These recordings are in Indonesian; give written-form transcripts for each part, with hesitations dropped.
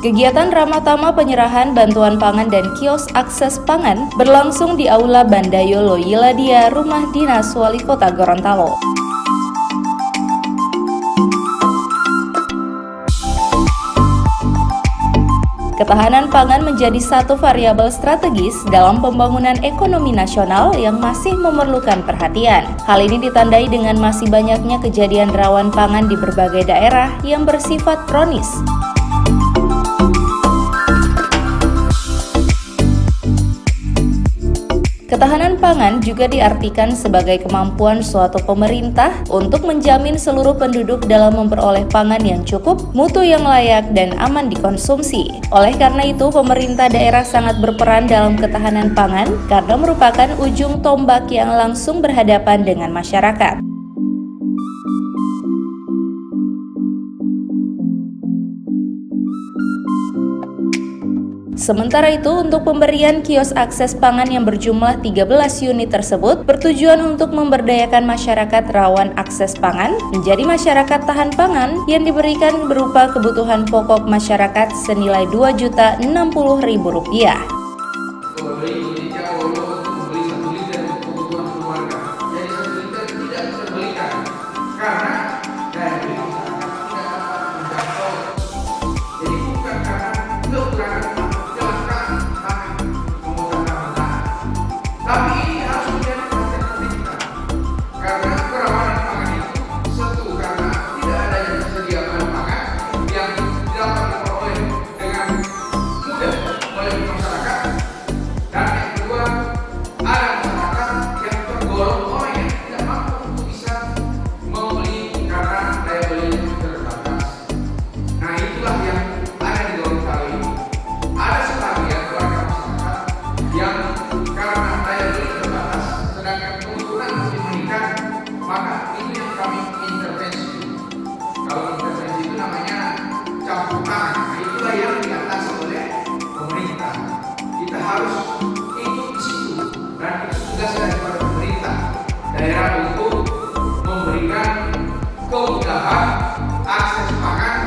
Kegiatan ramah tamah penyerahan bantuan pangan dan kios akses pangan berlangsung di Aula Bandayo Loyiladia, Rumah Dinas Wali Kota Gorontalo. Ketahanan pangan menjadi satu variabel strategis dalam pembangunan ekonomi nasional yang masih memerlukan perhatian. Hal ini ditandai dengan masih banyaknya kejadian rawan pangan di berbagai daerah yang bersifat kronis. Ketahanan pangan juga diartikan sebagai kemampuan suatu pemerintah untuk menjamin seluruh penduduk dalam memperoleh pangan yang cukup, mutu yang layak, dan aman dikonsumsi. Oleh karena itu, pemerintah daerah sangat berperan dalam ketahanan pangan karena merupakan ujung tombak yang langsung berhadapan dengan masyarakat. Sementara itu, untuk pemberian kios akses pangan yang berjumlah 13 unit tersebut bertujuan untuk memberdayakan masyarakat rawan akses pangan menjadi masyarakat tahan pangan yang diberikan berupa kebutuhan pokok masyarakat senilai Rp2.060.000. Maka itu yang kami intervensi. Kalau intervensi itu namanya campur tangan. Nah, itulah yang diatas oleh pemerintah. Kita harus ikut di situ dan itu tugas daripada pemerintah daerah untuk memberikan kemudahan akses pangan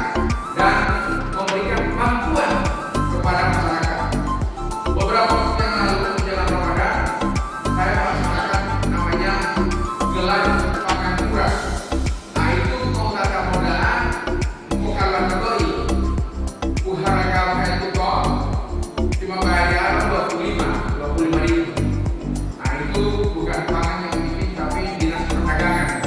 dan memberikan kemampuan kepada masyarakat. Beberapa waktu yang lalu menjelang Ramadan, saya melaksanakan namanya gelar pangan murah. Nah, itu mau data modalan, mau kalah kategori, uharga itu kok cuma bayar 25 ribu. Nah, itu bukan pangan yang bikin, tapi dinas perdagangan.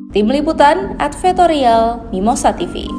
Tim Liputan Advertorial Mimosa TV.